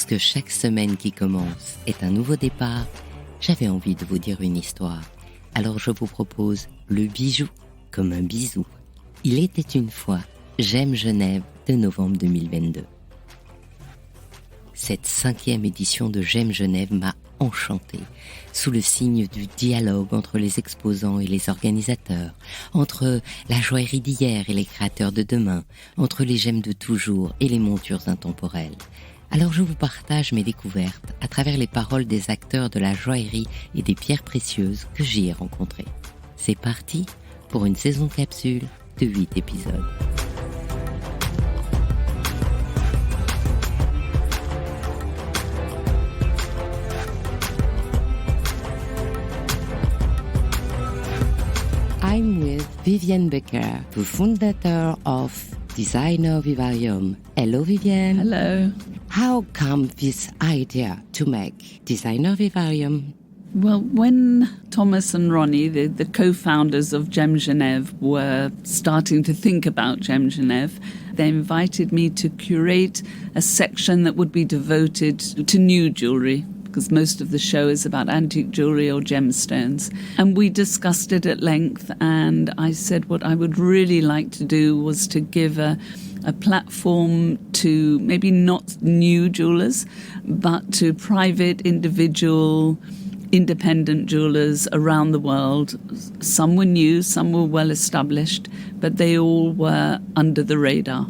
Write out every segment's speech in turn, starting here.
Parce que chaque semaine qui commence est un nouveau départ, j'avais envie de vous dire une histoire. Alors je vous propose le bijou comme un bisou. Il était une fois GemGenève de novembre 2022. Cette 5e édition de GemGenève m'a enchantée, sous le signe du dialogue entre les exposants et les organisateurs, entre la joaillerie d'hier et les créateurs de demain, entre les gemmes de toujours et les montures intemporelles. Alors je vous partage mes découvertes à travers les paroles des acteurs de la joaillerie et des pierres précieuses que j'y ai rencontrées. C'est parti pour une saison capsule de 8 épisodes. I'm with Vivienne Becker, the fondator of designer Vivarium. Hello, Vivienne. Hello. How come this idea to make designer Vivarium? Well, when Thomas and Ronnie, the co-founders of GemGenève, were starting to think about GemGenève, they invited me to curate a section that would be devoted to new jewellery, because most of the show is about antique jewellery or gemstones. And we discussed it at length, and I said what I would really like to do was to give a platform to maybe not new jewellers, but to private, individual, independent jewellers around the world. Some were new, some were well established, but they all were under the radar.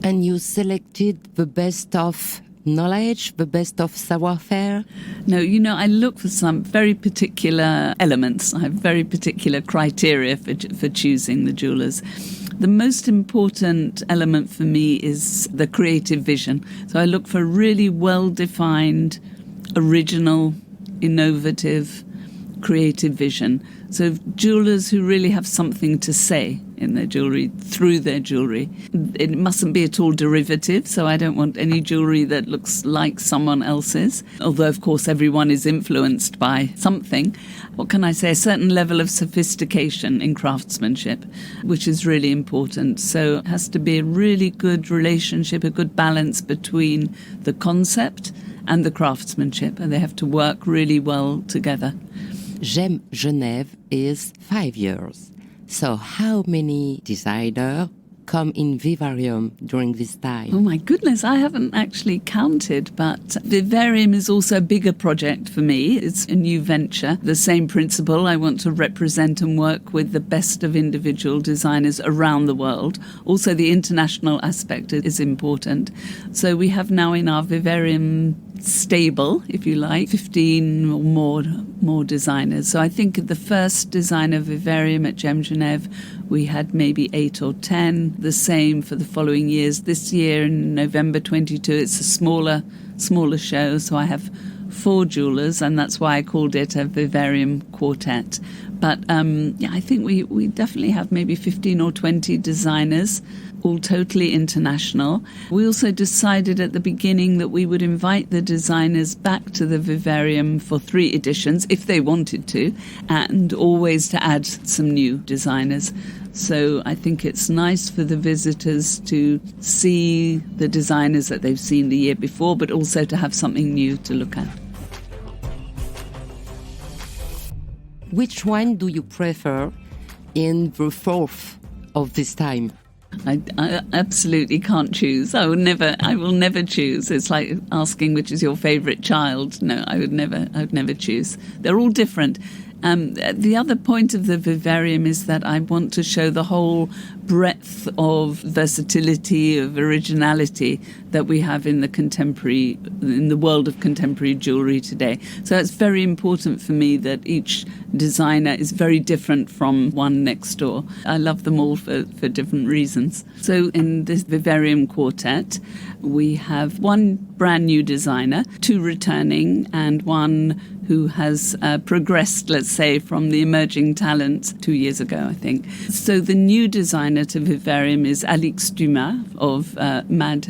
And you selected the best of knowledge, the best of savoir-faire? No, I look for some very particular elements. I have very particular criteria for choosing the jewellers. The most important element for me is the creative vision. So I look for a really well-defined, original, innovative, creative vision. So jewellers who really have something to say in their jewellery, through their jewellery. It mustn't be at all derivative, so I don't want any jewellery that looks like someone else's, although of course everyone is influenced by something. What can I say? A certain level of sophistication in craftsmanship, which is really important. So it has to be a really good relationship, a good balance between the concept and the craftsmanship, and they have to work really well together. GemGenève is 5 years. So how many designers come in Vivarium during this time? Oh my goodness, I haven't actually counted, but Vivarium is also a bigger project for me. It's a new venture. The same principle, I want to represent and work with the best of individual designers around the world. Also the international aspect is important. So we have now in our Vivarium stable, if you like, 15 or more designers. So I think the first designer Vivarium at GemGenève, we had maybe 8 or 10. The same for the following years. This year in November 22, it's a smaller show. So I have 4 jewellers, and that's why I called it a Vivarium quartet. But I think we definitely have maybe 15 or 20 designers, all totally international. We also decided at the beginning that we would invite the designers back to the Vivarium for 3 editions, if they wanted to, and always to add some new designers. So I think it's nice for the visitors to see the designers that they've seen the year before, but also to have something new to look at. Which one do you prefer in the 4th of this time? I absolutely can't choose. I will never choose. It's like asking which is your favourite child. No, I would never choose. They're all different. The other point of the Vivarium is that I want to show the whole breadth of versatility, of originality that we have in the world of contemporary jewellery today. So it's very important for me that each designer is very different from one next door. I love them all for different reasons. So in this Vivarium quartet, we have 1 brand new designer, 2 returning, and 1 who has progressed, let's say, from the emerging talent 2 years ago, I think. So the new designer to Vivarium is Alix Dumas of MAD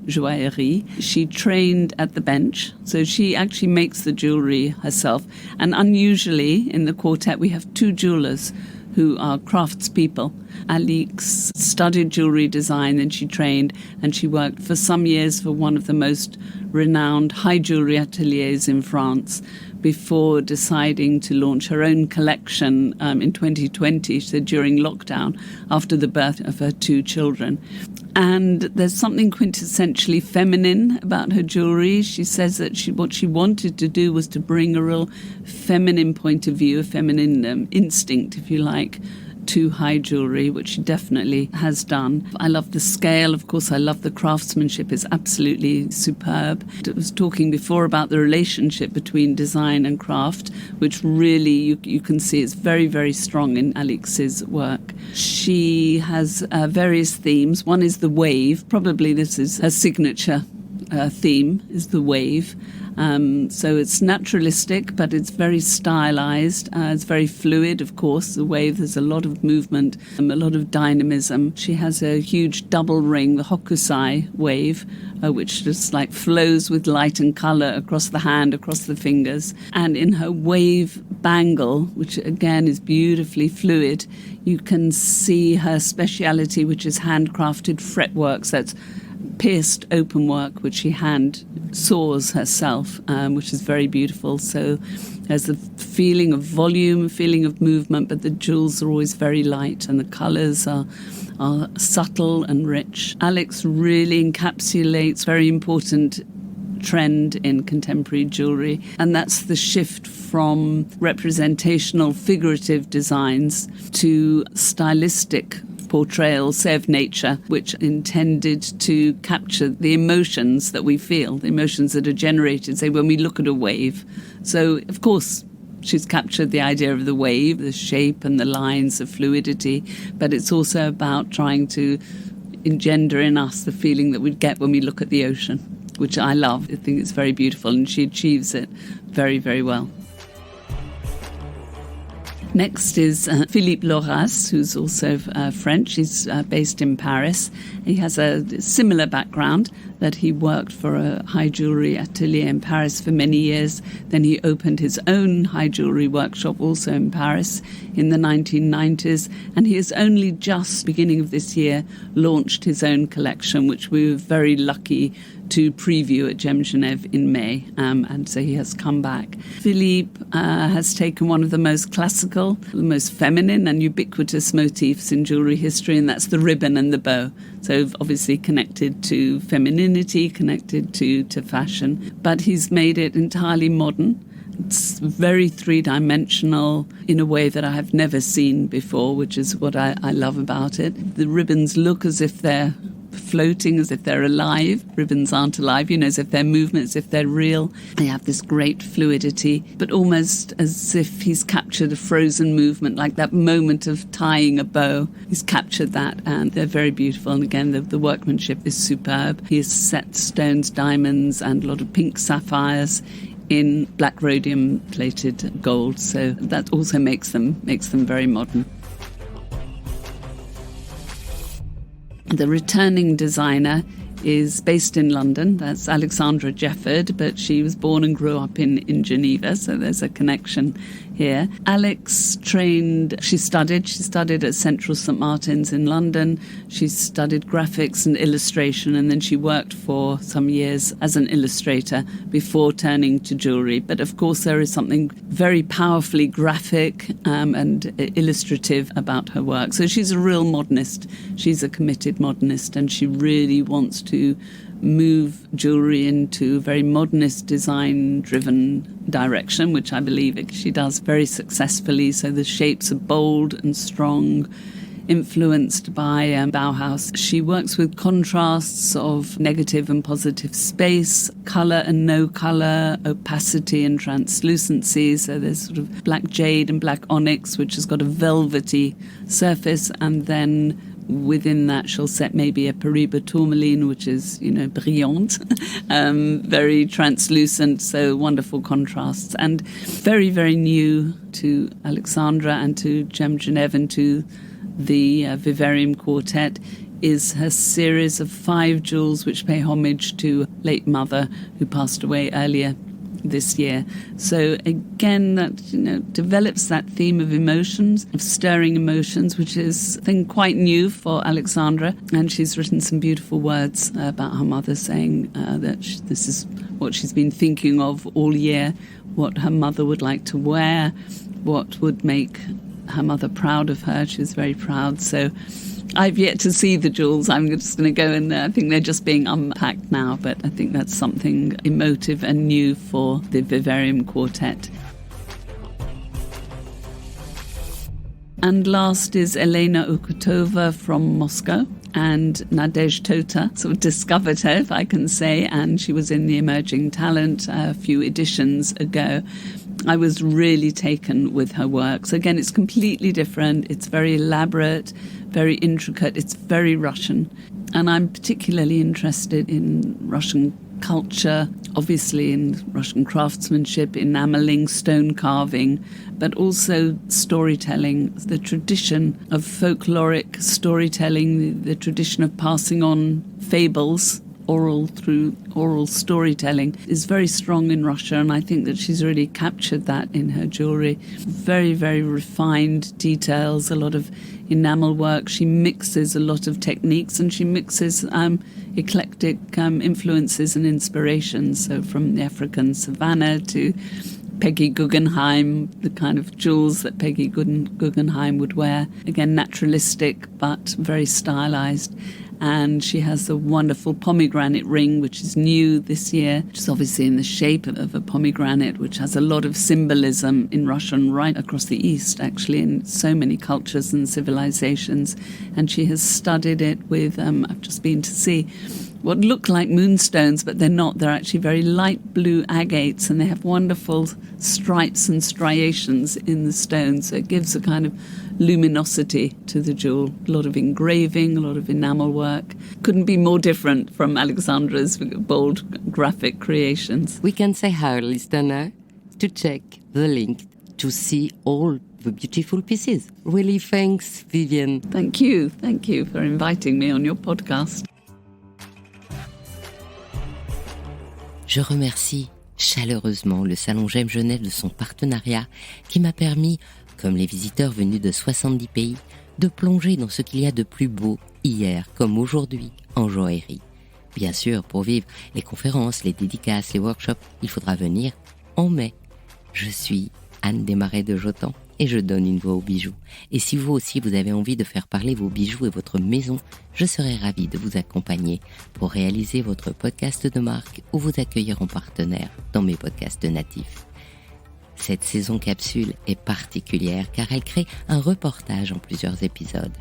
Joaillerie. She trained at the bench, so she actually makes the jewellery herself. And unusually in the quartet, we have 2 jewellers who are craftspeople. Alix studied jewellery design, and she trained, and she worked for some years for one of the most renowned high jewellery ateliers in France before deciding to launch her own collection in 2020, so during lockdown, after the birth of her 2 children. And there's something quintessentially feminine about her jewellery. She says that what she wanted to do was to bring a real feminine point of view, a feminine instinct, if you like, to high jewellery, which she definitely has done. I love the scale, of course. I love the craftsmanship. It's absolutely superb. I was talking before about the relationship between design and craft, which really you can see is very, very strong in Alix's work. She has various themes. One is the wave. Probably this is her signature theme, is the wave. So it's naturalistic, but it's very stylized. It's very fluid, of course. The wave, there's a lot of movement, a lot of dynamism. She has a huge double ring, the hokusai wave, which just like flows with light and color across the hand, across the fingers. And in her wave bangle, which again is beautifully fluid, you can see her speciality, which is handcrafted fretwork. So that's pierced open work, which she hand saws herself, which is very beautiful. So there's a feeling of volume, a feeling of movement, but the jewels are always very light and the colours are subtle and rich. Alix really encapsulates very important trend in contemporary jewellery, and that's the shift from representational figurative designs to stylistic portrayal, say, of nature, which intended to capture the emotions that we feel, the emotions that are generated, say, when we look at a wave. So, of course, she's captured the idea of the wave, the shape and the lines, the fluidity, but it's also about trying to engender in us the feeling that we'd get when we look at the ocean, which I love. I think it's very beautiful, and she achieves it very, very well. Next is Philippe Loras, who's also French. He's based in Paris. He has a similar background, that he worked for a high jewellery atelier in Paris for many years. Then he opened his own high jewellery workshop also in Paris in the 1990s. And he has only just, beginning of this year, launched his own collection, which we were very lucky to preview at GemGenève in May, and so he has come back. Philippe has taken one of the most classical, the most feminine and ubiquitous motifs in jewellery history, and that's the ribbon and the bow. So obviously connected to femininity, connected to fashion, but he's made it entirely modern. It's very three-dimensional in a way that I have never seen before, which is what I love about it. The ribbons look as if they're floating, as if they're alive. Ribbons aren't alive, as if they're movement, as if they're real. They have this great fluidity, but almost as if he's captured a frozen movement, like that moment of tying a bow. He's captured that, and they're very beautiful. And again, the workmanship is superb. He has set stones, diamonds, and a lot of pink sapphires in black rhodium-plated gold. So that also makes them very modern. The returning designer is based in London. That's Alexandra Jefford, but she was born and grew up in Geneva, so there's a connection here. Alix she studied at Central St Martin's in London. She studied graphics and illustration, and then she worked for some years as an illustrator before turning to jewellery. But of course there is something very powerfully graphic and illustrative about her work. So she's a real modernist. She's a committed modernist, and she really wants to move jewellery into a very modernist, design-driven direction, which I believe she does very successfully. So the shapes are bold and strong, influenced by Bauhaus. She works with contrasts of negative and positive space, colour and no colour, opacity and translucency. So there's sort of black jade and black onyx, which has got a velvety surface, and then within that she'll set maybe a Paraiba tourmaline, which is, brilliant, very translucent, so wonderful contrasts. And very, very new to Alexandra and to GemGenève and to the Vivarium quartet is her series of 5 jewels which pay homage to late mother who passed away earlier this year. So again, that develops that theme of emotions, of stirring emotions, which is a thing quite new for Alexandra. And she's written some beautiful words about her mother, saying that this is what she's been thinking of all year, what her mother would like to wear, what would make her mother proud of her. She was very proud. So I've yet to see the jewels. I'm just going to go in there. I think they're just being unpacked now, but I think that's something emotive and new for the Vivarium quartet. And last is Elena Ukutova from Moscow, and Nadej Tota sort of discovered her, if I can say, and she was in the Emerging Talent a few editions ago. I was really taken with her work. So again, it's completely different. It's very elaborate, very intricate. It's very Russian. And I'm particularly interested in Russian culture, obviously in Russian craftsmanship, enameling, stone carving, but also storytelling, the tradition of folkloric storytelling, the tradition of passing on fables, through oral storytelling, is very strong in Russia, and I think that she's really captured that in her jewellery. Very, very refined details, a lot of enamel work. She mixes a lot of techniques, and she mixes eclectic influences and inspirations, so from the African savannah to Peggy Guggenheim, the kind of jewels that Peggy Guggenheim would wear. Again, naturalistic, but very stylized. And she has a wonderful pomegranate ring, which is new this year, which is obviously in the shape of a pomegranate, which has a lot of symbolism in Russia and right across the East, actually, in so many cultures and civilizations. And she has studied it with, I've just been to see what look like moonstones, but they're not. They're actually very light blue agates, and they have wonderful stripes and striations in the stones. So it gives a kind of luminosity to the jewel. A lot of engraving, a lot of enamel work. Couldn't be more different from Alexandra's bold graphic creations. We can say our listener to check the link to see all the beautiful pieces. Really, thanks, Vivienne. Thank you for inviting me on your podcast. Je remercie chaleureusement le Salon GemGenève de son partenariat qui m'a permis, comme les visiteurs venus de 70 pays, de plonger dans ce qu'il y a de plus beau hier comme aujourd'hui en joaillerie. Bien sûr, pour vivre les conférences, les dédicaces, les workshops, il faudra venir en mai. Je suis Anne Desmarais de Jotan et je donne une voix aux bijoux. Et si vous aussi vous avez envie de faire parler vos bijoux et votre maison, je serai ravie de vous accompagner pour réaliser votre podcast de marque ou vous accueillir en partenaire dans mes podcasts natifs. Cette saison capsule est particulière car elle crée un reportage en plusieurs épisodes.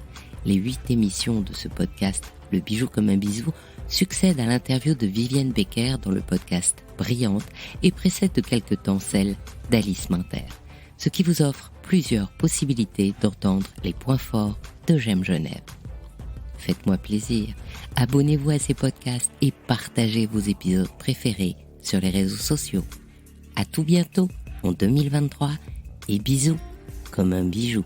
Les 8 émissions de ce podcast, Le bijou comme un bisou, succèdent à l'interview de Vivienne Becker dans le podcast Brillante et précèdent de quelque temps celle d'Alice Minter, ce qui vous offre plusieurs possibilités d'entendre les points forts de GemGenève. Faites-moi plaisir, abonnez-vous à ces podcasts et partagez vos épisodes préférés sur les réseaux sociaux. À tout bientôt en 2023 et bisous comme un bijou.